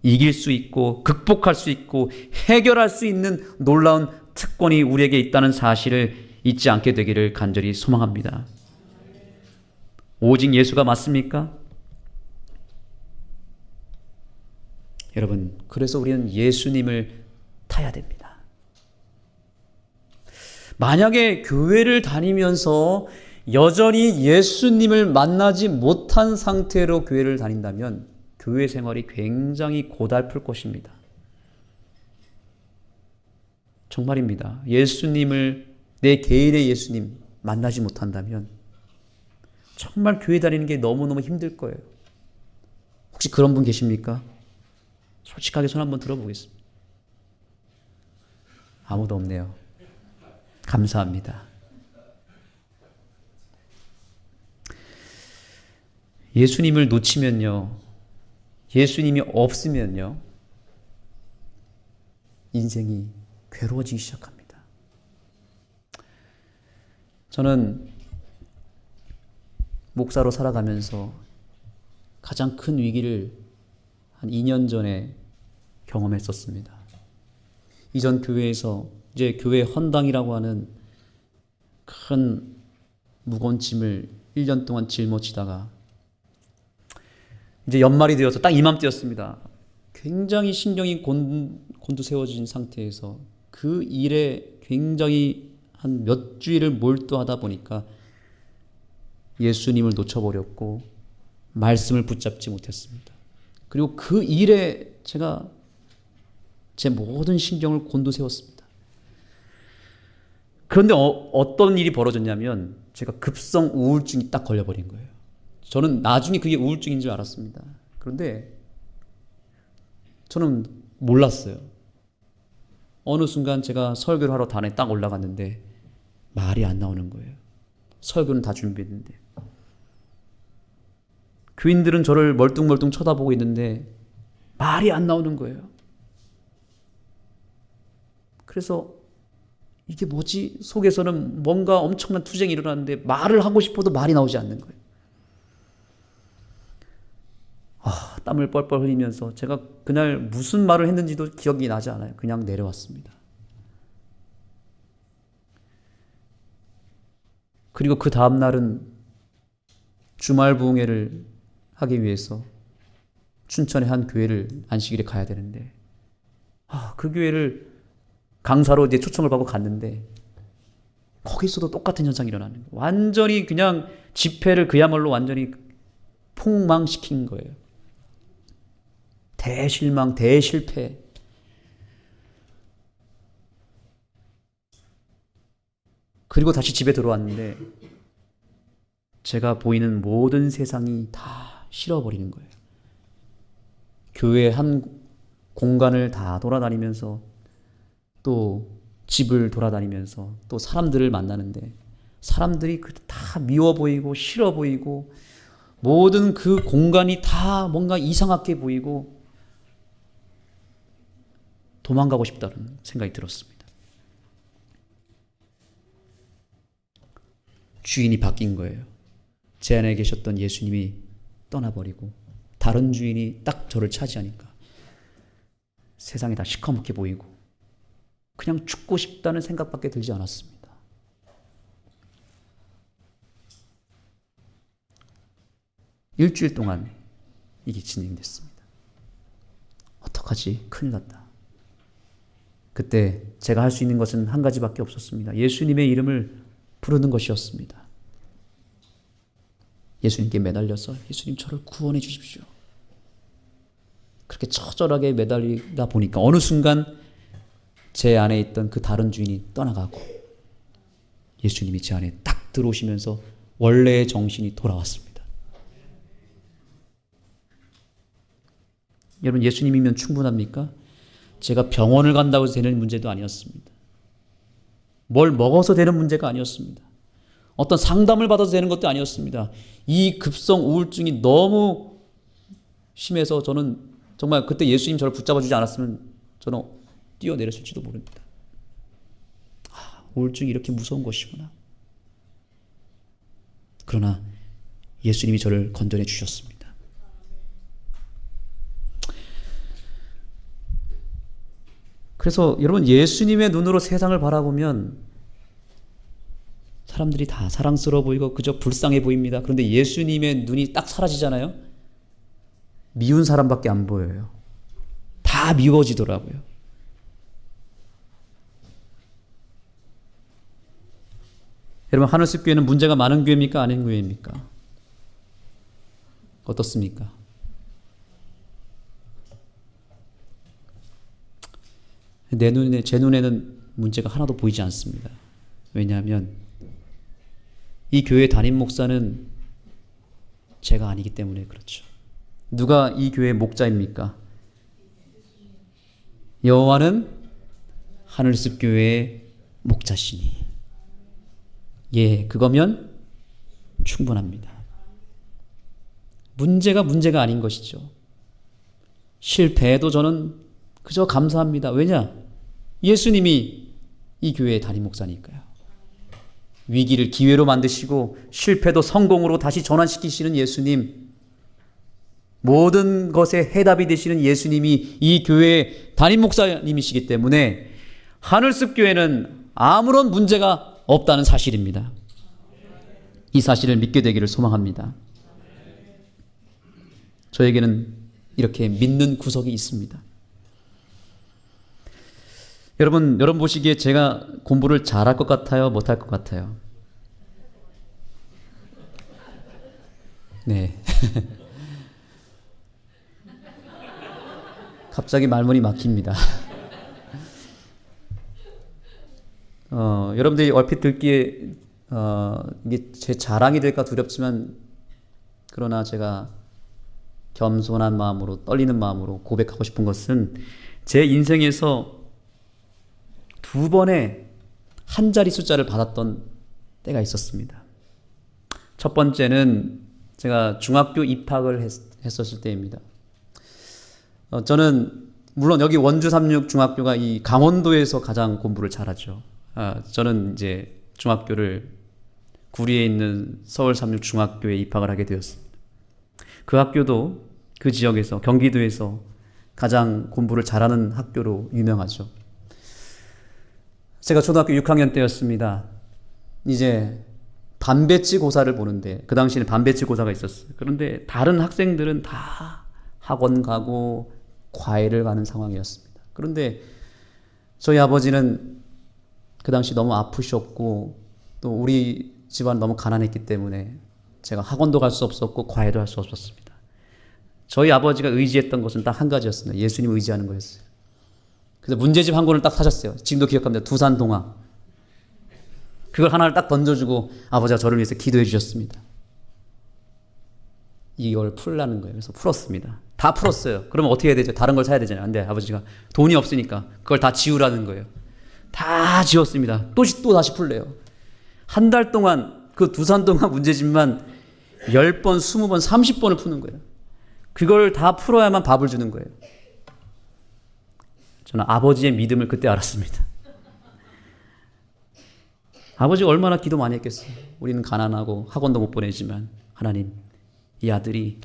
이길 수 있고 극복할 수 있고 해결할 수 있는 놀라운 특권이 우리에게 있다는 사실을 잊지 않게 되기를 간절히 소망합니다. 오직 예수가 맞습니까? 여러분, 그래서 우리는 예수님을 타야 됩니다. 만약에 교회를 다니면서 여전히 예수님을 만나지 못한 상태로 교회를 다닌다면 교회 생활이 굉장히 고달플 것입니다. 정말입니다. 예수님을, 내 개인의 예수님 만나지 못한다면 정말 교회 다니는 게 너무너무 힘들 거예요. 혹시 그런 분 계십니까? 솔직하게 손 한번 들어보겠습니다. 아무도 없네요. 감사합니다. 예수님을 놓치면요, 예수님이 없으면요, 인생이 괴로워지기 시작합니다. 저는 목사로 살아가면서 가장 큰 위기를 한 2년 전에 경험했었습니다. 이전 교회에서 이제 교회 헌당이라고 하는 큰 무거운 짐을 1년 동안 짊어지다가 이제 연말이 되어서 딱 이맘때였습니다. 굉장히 신경이 곤두세워진 상태에서 그 일에 굉장히 한 몇 주일을 몰두하다 보니까 예수님을 놓쳐버렸고 말씀을 붙잡지 못했습니다. 그리고 그 일에 제가 제 모든 신경을 곤두세웠습니다. 그런데 어떤 일이 벌어졌냐면 제가 급성 우울증이 딱 걸려버린 거예요. 저는 나중에 그게 우울증인 줄 알았습니다. 그런데 저는 몰랐어요. 어느 순간 제가 설교를 하러 단에 딱 올라갔는데 말이 안 나오는 거예요. 설교는 다 준비했는데. 교인들은 저를 멀뚱멀뚱 쳐다보고 있는데 말이 안 나오는 거예요. 그래서 이게 뭐지? 속에서는 뭔가 엄청난 투쟁이 일어나는데 말을 하고 싶어도 말이 나오지 않는 거예요. 땀을 뻘뻘 흘리면서 제가 그날 무슨 말을 했는지도 기억이 나지 않아요. 그냥 내려왔습니다. 그리고 그 다음 날은 주말 부흥회를 하기 위해서 춘천의 한 교회를 안식일에 가야 되는데 그 교회를 강사로 이제 초청을 받고 갔는데 거기서도 똑같은 현상이 일어나는 거예요. 완전히 그냥 집회를 그야말로 완전히 폭망시킨 거예요. 대실망, 대실패. 그리고 다시 집에 들어왔는데 제가 보이는 모든 세상이 다 싫어버리는 거예요. 교회 한 공간을 다 돌아다니면서 또 집을 돌아다니면서 또 사람들을 만나는데 사람들이 다 미워 보이고 싫어 보이고 모든 그 공간이 다 뭔가 이상하게 보이고 도망가고 싶다는 생각이 들었습니다. 주인이 바뀐 거예요. 제 안에 계셨던 예수님이 떠나버리고 다른 주인이 딱 저를 차지하니까 세상이 다 시커멓게 보이고 그냥 죽고 싶다는 생각밖에 들지 않았습니다. 일주일 동안 이게 진행됐습니다. 어떡하지? 큰일 났다. 그때 제가 할 수 있는 것은 한 가지밖에 없었습니다. 예수님의 이름을 부르는 것이었습니다. 예수님께 매달려서 예수님 저를 구원해 주십시오. 그렇게 처절하게 매달리다 보니까 어느 순간 제 안에 있던 그 다른 주인이 떠나가고 예수님이 제 안에 딱 들어오시면서 원래의 정신이 돌아왔습니다. 여러분, 예수님이면 충분합니까? 제가 병원을 간다고 해서 되는 문제도 아니었습니다. 뭘 먹어서 되는 문제가 아니었습니다. 어떤 상담을 받아서 되는 것도 아니었습니다. 이 급성 우울증이 너무 심해서 저는 정말 그때 예수님 저를 붙잡아 주지 않았으면 저는 뛰어내렸을지도 모릅니다. 우울증이 이렇게 무서운 것이구나. 그러나 예수님이 저를 건져내 주셨습니다. 그래서 여러분, 예수님의 눈으로 세상을 바라보면 사람들이 다 사랑스러워 보이고 그저 불쌍해 보입니다. 그런데 예수님의 눈이 딱 사라지잖아요. 미운 사람밖에 안 보여요. 다 미워지더라고요. 여러분, 하늘숲 교회는 문제가 많은 교회입니까? 아닌 교회입니까? 어떻습니까? 제 눈에는 문제가 하나도 보이지 않습니다. 왜냐하면 이 교회 담임 목사는 제가 아니기 때문에 그렇죠. 누가 이 교회의 목자입니까? 여호와는 하늘숲 교회의 목자시니. 예, 그거면 충분합니다. 문제가 아닌 것이죠. 실패해도 저는 그저 감사합니다. 왜냐? 예수님이 이 교회의 담임 목사니까요. 위기를 기회로 만드시고 실패도 성공으로 다시 전환시키시는 예수님, 모든 것의 해답이 되시는 예수님이 이 교회의 담임 목사님이시기 때문에 하늘숲 교회는 아무런 문제가 없다는 사실입니다. 이 사실을 믿게 되기를 소망합니다. 저에게는 이렇게 믿는 구석이 있습니다. 여러분 보시기에 제가 공부를 잘할 것 같아요? 못할 것 같아요? 네. 갑자기 말문이 막힙니다. 여러분들이 얼핏 듣기에 이게 제 자랑이 될까 두렵지만, 그러나 제가 겸손한 마음으로, 떨리는 마음으로 고백하고 싶은 것은, 제 인생에서 2번의 한 자리 숫자를 받았던 때가 있었습니다. 첫 번째는 제가 중학교 입학을 했었을 때입니다. 저는 물론 여기 원주 36 중학교가 이 강원도에서 가장 공부를 잘하죠. 저는 이제 중학교를 구리에 있는 서울 36 중학교에 입학을 하게 되었습니다. 그 학교도 그 지역에서, 경기도에서 가장 공부를 잘하는 학교로 유명하죠. 제가 초등학교 6학년 때였습니다. 이제 반배치 고사를 보는데, 그 당시에는 반배치 고사가 있었어요. 그런데 다른 학생들은 다 학원 가고 과외를 가는 상황이었습니다. 그런데 저희 아버지는 그 당시 너무 아프셨고, 또 우리 집안 너무 가난했기 때문에 제가 학원도 갈 수 없었고 과외도 할 수 없었습니다. 저희 아버지가 의지했던 것은 딱 한 가지였습니다. 예수님 의지하는 거였어요. 그래서 문제집 한 권을 딱 사셨어요. 지금도 기억합니다. 두산동화. 그걸 하나를 딱 던져주고 아버지가 저를 위해서 기도해 주셨습니다. 이걸 풀라는 거예요. 그래서 풀었습니다. 다 풀었어요. 그러면 어떻게 해야 되죠? 다른 걸 사야 되잖아요. 안 돼. 아버지가 돈이 없으니까 그걸 다 지우라는 거예요. 다 지웠습니다. 또 다시 풀래요. 한 달 동안 그 두산동화 문제집만 10번, 20번, 30번을 푸는 거예요. 그걸 다 풀어야만 밥을 주는 거예요. 저는 아버지의 믿음을 그때 알았습니다. 아버지가 얼마나 기도 많이 했겠어요. 우리는 가난하고 학원도 못 보내지만, 하나님, 이 아들이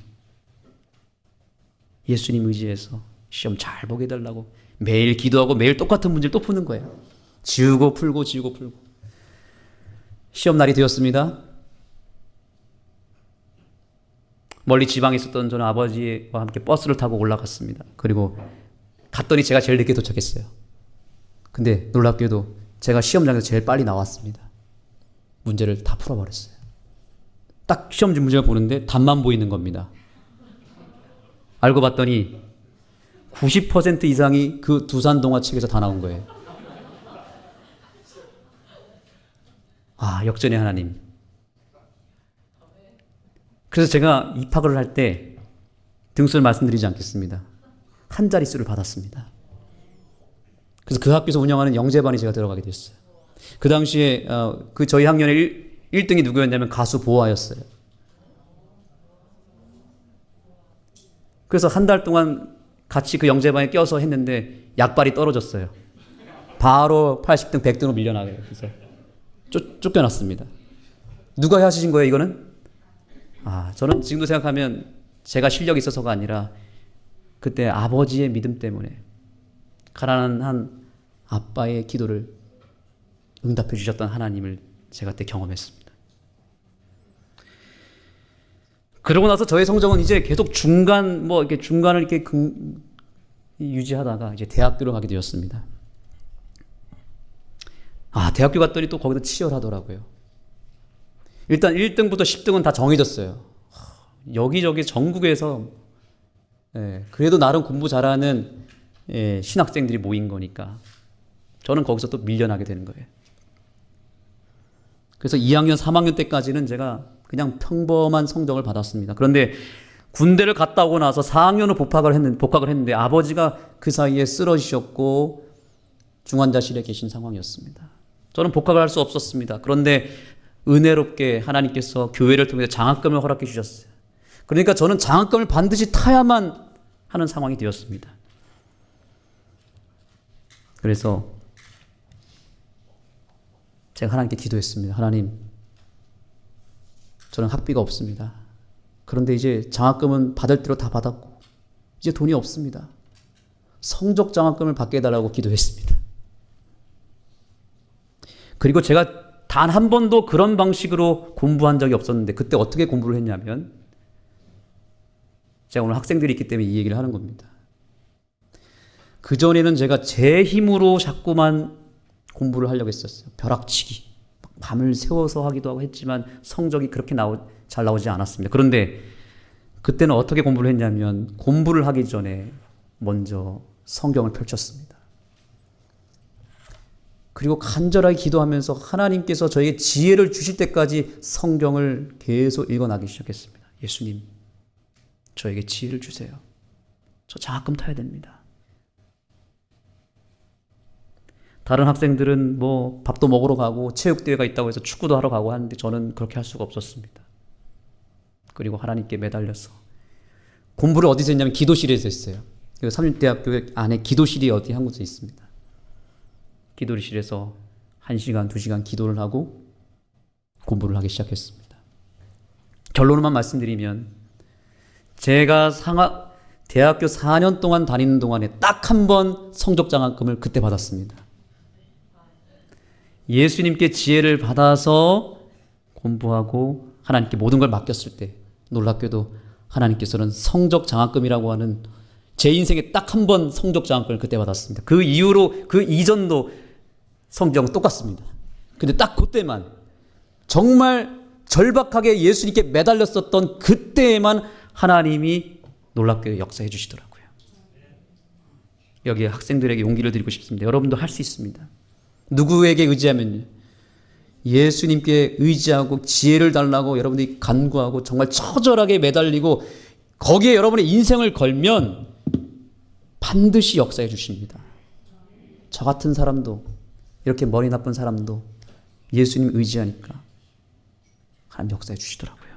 예수님 의지해서 시험 잘 보게 해달라고 매일 기도하고 매일 똑같은 문제를 또 푸는 거예요. 지우고 풀고 지우고 풀고. 시험 날이 되었습니다. 멀리 지방에 있었던 저는 아버지와 함께 버스를 타고 올라갔습니다. 그리고 갔더니 제가 제일 늦게 도착했어요. 근데 놀랍게도 제가 시험장에서 제일 빨리 나왔습니다. 문제를 다 풀어버렸어요. 딱 시험 문제를 보는데 답만 보이는 겁니다. 알고 봤더니 90% 이상이 그 두산 동화책에서 다 나온 거예요. 아, 역전의 하나님. 그래서 제가 입학을 할 때 등수를 말씀드리지 않겠습니다. 한 자릿수를 받았습니다. 그래서 그 학교에서 운영하는 영재반에 제가 들어가게 됐어요. 그 당시에 그 저희 학년의 1등이 누구였냐면 가수 보아였어요. 그래서 한 달 동안 같이 그 영재반에 껴서 했는데 약발이 떨어졌어요. 바로 80등, 100등으로 밀려나가요. 그래서 쫓겨났습니다. 누가 하시신 거예요, 이거는? 저는 지금도 생각하면 제가 실력이 있어서가 아니라 그때 아버지의 믿음 때문에 가난한 아빠의 기도를 응답해 주셨던 하나님을 제가 그때 경험했습니다. 그러고 나서 저의 성적은 이제 계속 중간을 이렇게 유지하다가 이제 대학교를 가게 되었습니다. 대학교 갔더니 또 거기도 치열하더라고요. 일단 1등부터 10등은 다 정해졌어요. 여기저기 전국에서 그래도 나름 공부 잘하는 신학생들이 모인 거니까 저는 거기서 또 밀려나게 되는 거예요. 그래서 2학년, 3학년 때까지는 제가 그냥 평범한 성적을 받았습니다. 그런데 군대를 갔다 오고 나서 4학년으로 복학을 했는데 아버지가 그 사이에 쓰러지셨고 중환자실에 계신 상황이었습니다. 저는 복학을 할 수 없었습니다. 그런데 은혜롭게 하나님께서 교회를 통해서 장학금을 허락해 주셨어요. 그러니까 저는 장학금을 반드시 타야만 하는 상황이 되었습니다. 그래서 제가 하나님께 기도했습니다. 하나님, 저는 학비가 없습니다. 그런데 이제 장학금은 받을 대로 다 받았고 이제 돈이 없습니다. 성적 장학금을 받게 해달라고 기도했습니다. 그리고 제가 단 한 번도 그런 방식으로 공부한 적이 없었는데 그때 어떻게 공부를 했냐면 제가 오늘 학생들이 있기 때문에 이 얘기를 하는 겁니다. 그전에는 제가 제 힘으로 자꾸만 공부를 하려고 했었어요. 벼락치기. 밤을 새워서 하기도 하고 했지만 성적이 그렇게 잘 나오지 않았습니다. 그런데 그때는 어떻게 공부를 했냐면 공부를 하기 전에 먼저 성경을 펼쳤습니다. 그리고 간절하게 기도하면서 하나님께서 저에게 지혜를 주실 때까지 성경을 계속 읽어나기 시작했습니다. 예수님, 저에게 지혜를 주세요. 저 장학금 타야 됩니다. 다른 학생들은 뭐 밥도 먹으러 가고 체육대회가 있다고 해서 축구도 하러 가고 하는데 저는 그렇게 할 수가 없었습니다. 그리고 하나님께 매달려서 공부를 어디서 했냐면 기도실에서 했어요. 삼육대학교 안에 기도실이 어디 한 곳에 있습니다. 기도실에서 1시간, 2시간 기도를 하고 공부를 하기 시작했습니다. 결론만 말씀드리면 제가 대학교 4년 동안 다니는 동안에 딱 한 번 성적 장학금을 그때 받았습니다. 예수님께 지혜를 받아서 공부하고 하나님께 모든 걸 맡겼을 때 놀랍게도 하나님께서는 성적 장학금이라고 하는 제 인생에 딱 한 번 성적 장학금을 그때 받았습니다. 그 이후로 그 이전도 성경은 똑같습니다. 근데 딱 그때만 정말 절박하게 예수님께 매달렸었던 그때에만 하나님이 놀랍게 역사해 주시더라고요. 여기 학생들에게 용기를 드리고 싶습니다. 여러분도 할 수 있습니다. 누구에게 의지하면요? 예수님께 의지하고 지혜를 달라고 여러분들이 간구하고 정말 처절하게 매달리고 거기에 여러분의 인생을 걸면 반드시 역사해 주십니다. 저 같은 사람도 이렇게 머리 나쁜 사람도 예수님 의지하니까 하나님 역사해 주시더라고요.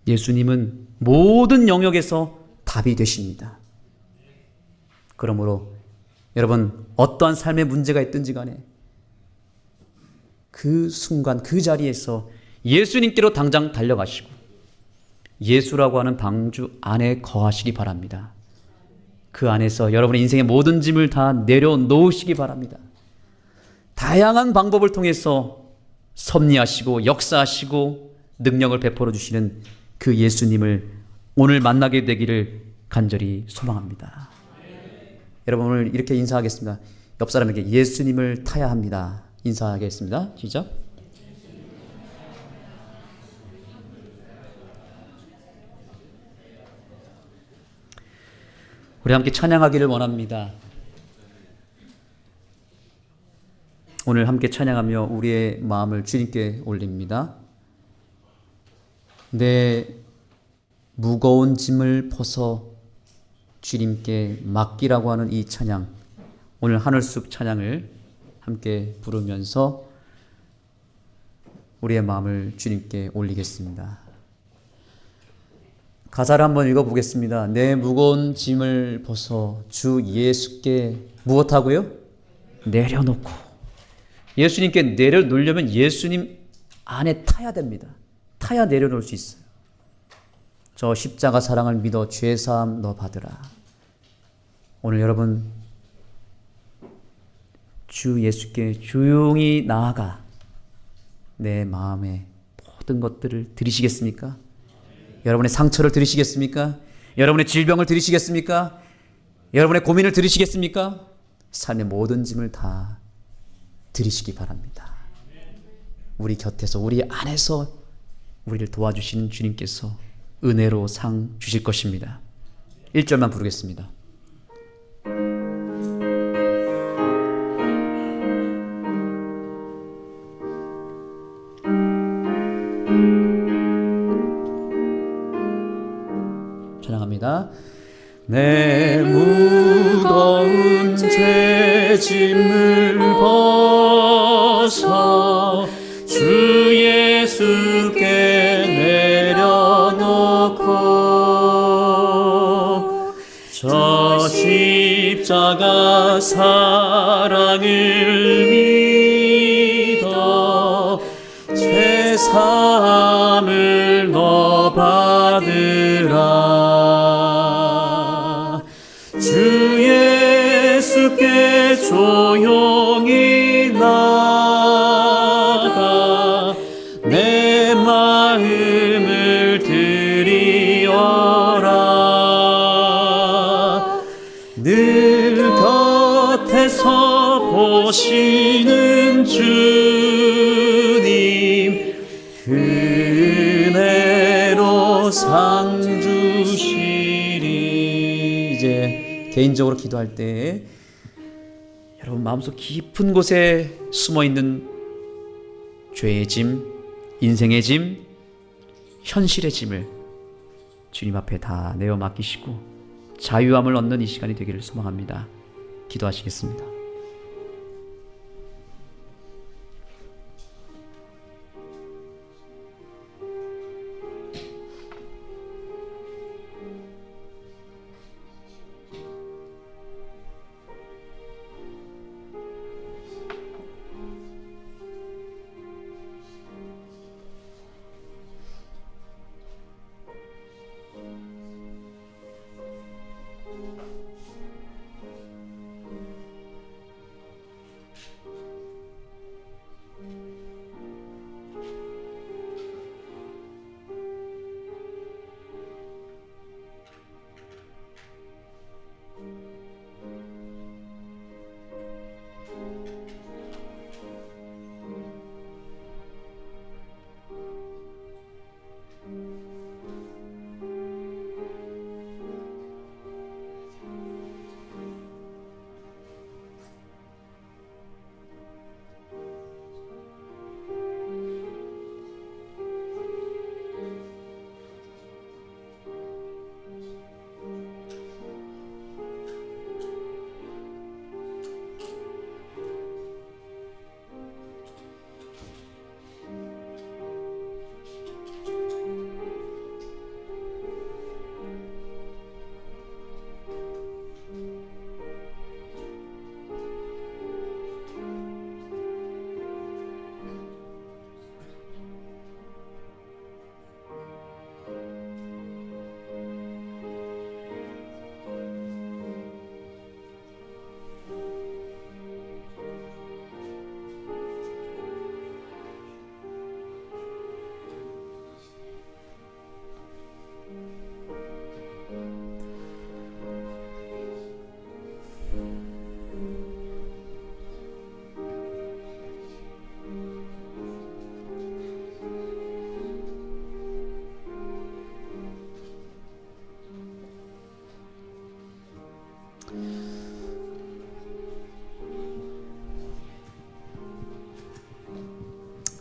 예수님은 모든 영역에서 답이 되십니다. 그러므로 여러분 어떠한 삶의 문제가 있든지 간에 그 순간 그 자리에서 예수님께로 당장 달려가시고 예수라고 하는 방주 안에 거하시기 바랍니다. 그 안에서 여러분의 인생의 모든 짐을 다 내려놓으시기 바랍니다. 다양한 방법을 통해서 섭리하시고 역사하시고 능력을 베풀어 주시는 그 예수님을 오늘 만나게 되기를 간절히 소망합니다. 여러분 오늘 이렇게 인사하겠습니다. 옆 사람에게 예수님을 타야 합니다. 인사하겠습니다. 시작. 우리 함께 찬양하기를 원합니다. 오늘 함께 찬양하며 우리의 마음을 주님께 올립니다. 내 무거운 짐을 벗어 주님께 맡기라고 하는 이 찬양, 오늘 하늘숲 찬양을 함께 부르면서 우리의 마음을 주님께 올리겠습니다. 가사를 한번 읽어보겠습니다. 내 무거운 짐을 벗어 주 예수께 무엇하고요? 내려놓고. 예수님께 내려놓으려면 예수님 안에 타야 됩니다. 타야 내려놓을 수 있어요. 저 십자가 사랑을 믿어 죄사함 너 받으라. 오늘 여러분 주 예수께 조용히 나아가 내 마음의 모든 것들을 드리시겠습니까? 여러분의 상처를 들으시겠습니까? 여러분의 질병을 들으시겠습니까? 여러분의 고민을 들으시겠습니까? 삶의 모든 짐을 다 들으시기 바랍니다. 우리 곁에서 우리 안에서 우리를 도와주시는 주님께서 은혜로 상 주실 것입니다. 1절만 부르겠습니다. 찬양합니다. 내 무거운 죄짐을 벗어 주 예수께 내려놓고 저 십자가 사랑을 믿어 죄사함을 너 받으라. 주 예수께 조용히 나가 내 마음을 드리어라. 늘 곁에서 보시는 주님 은혜로 상 주시리. 이제 개인적으로 기도할 때 여러분 마음속 깊은 곳에 숨어있는 죄의 짐, 인생의 짐, 현실의 짐을 주님 앞에 다 내어 맡기시고 자유함을 얻는 이 시간이 되기를 소망합니다. 기도하시겠습니다.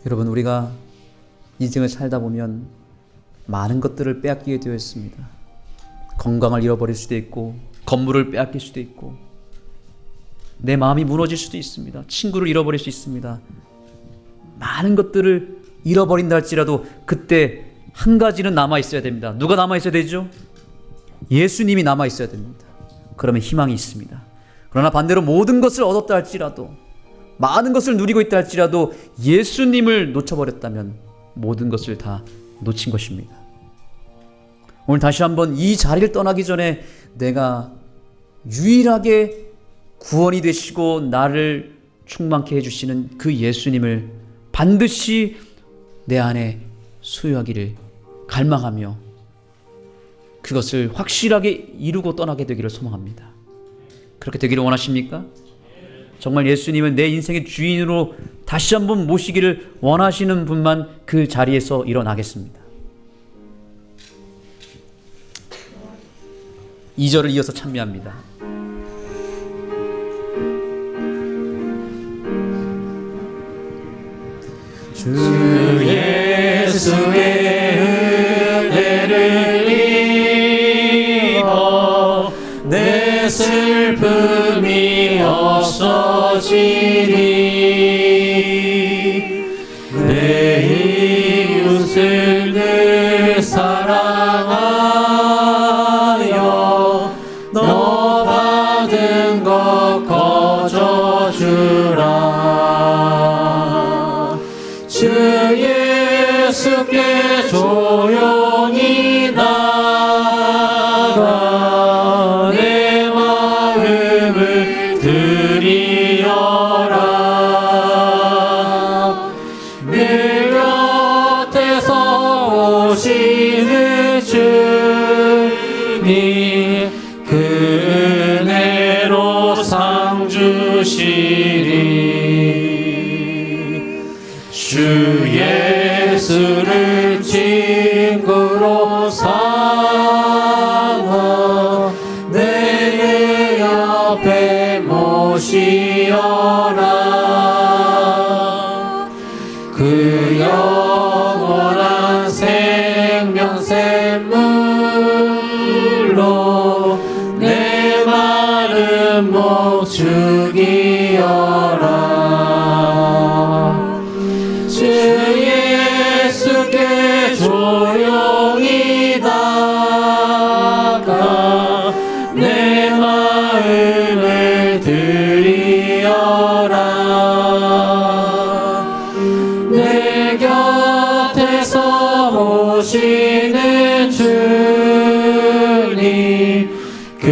여러분, 우리가 인생을 살다 보면 많은 것들을 빼앗기게 되어 있습니다. 건강을 잃어버릴 수도 있고, 건물을 빼앗길 수도 있고, 내 마음이 무너질 수도 있습니다. 친구를 잃어버릴 수 있습니다. 많은 것들을 잃어버린다 할지라도 그때 한 가지는 남아있어야 됩니다. 누가 남아있어야 되죠? 예수님이 남아있어야 됩니다. 그러면 희망이 있습니다. 그러나 반대로 모든 것을 얻었다 할지라도, 많은 것을 누리고 있다 할지라도 예수님을 놓쳐버렸다면 모든 것을 다 놓친 것입니다. 오늘 다시 한번 이 자리를 떠나기 전에 내가 유일하게 구원이 되시고 나를 충만케 해주시는 그 예수님을 반드시 내 안에 소유하기를 갈망하며 그것을 확실하게 이루고 떠나게 되기를 소망합니다. 그렇게 되기를 원하십니까? 정말 예수님은 내 인생의 주인으로 다시 한번 모시기를 원하시는 분만 그 자리에서 일어나겠습니다. 2절을 이어서 찬미합니다. 주 예수의 은혜를 입어 내 슬픔이 없어지리. 내 이웃을 늘 사랑하여 너 받은 것 거저주라. 주 예수께 조용히 나가 내 마음을 드리어라. 내 곁에서 오시는 주님 그 은혜로 상 주시리. 주 예수를 친구로 삼아 내 옆에 모시어라. 그 영원한 생명 샘물로 내 마른 목 죽이어라. 주 예수께 조용히 나가 내 마음을 드리어라. 내 곁에서 오시는 주님 그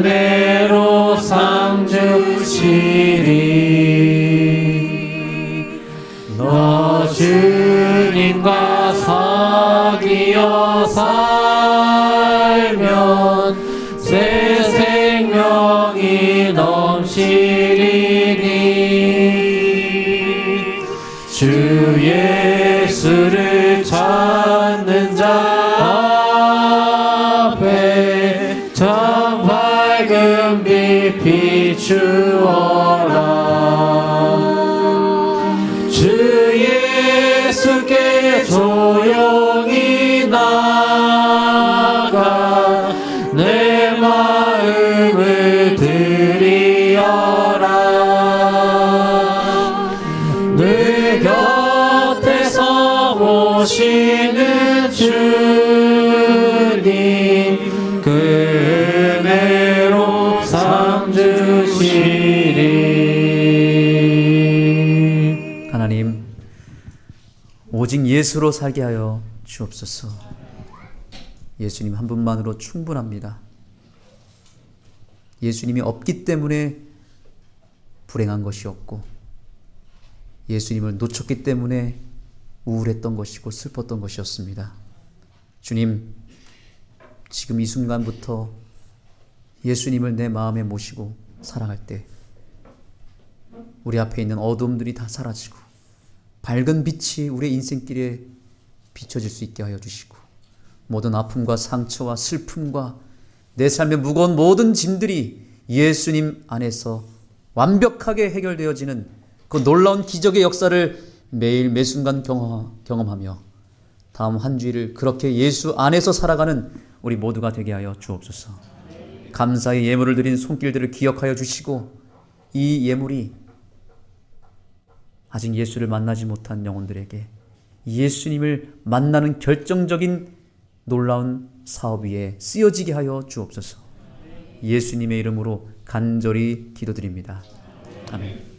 은혜로 상 주시리. 너 주님과 사귀어 살면 새 생명이 넘치리니. 주 예수를 찾는 자 앞에 참 밝은 빛 비추어라. 주 예수께 조용히 나가 내 마음을 드리어라. 내 곁에서 오시는 주님 그 은혜로 상 주시리. 하나님, 오직 예수로 살게 하여 주옵소서. 예수님 한 분만으로 충분합니다. 예수님이 없기 때문에 불행한 것이 없고, 예수님을 놓쳤기 때문에 우울했던 것이고 슬펐던 것이었습니다. 주님, 지금 이 순간부터 예수님을 내 마음에 모시고 사랑할 때 우리 앞에 있는 어둠들이 다 사라지고 밝은 빛이 우리의 인생길에 비춰질 수 있게 하여 주시고, 모든 아픔과 상처와 슬픔과 내 삶의 무거운 모든 짐들이 예수님 안에서 완벽하게 해결되어지는 그 놀라운 기적의 역사를 매일 매순간 경험하며 다음 한 주일을 그렇게 예수 안에서 살아가는 우리 모두가 되게 하여 주옵소서. 감사의 예물을 드린 손길들을 기억하여 주시고 이 예물이 아직 예수를 만나지 못한 영혼들에게 예수님을 만나는 결정적인 놀라운 사업 위에 쓰여지게 하여 주옵소서. 예수님의 이름으로 간절히 기도드립니다. 아멘.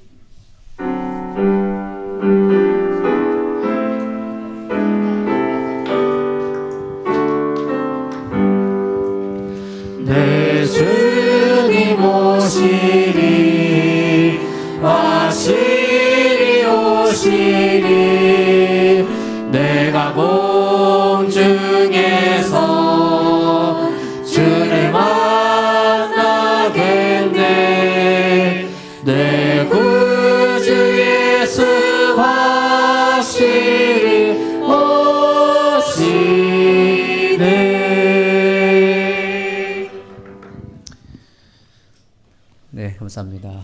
내 주님 오시리 와시리 오시리 내가 공중에서 주를 만나겠네 내 구주 예수 와시리 오시네. 네, 감사합니다.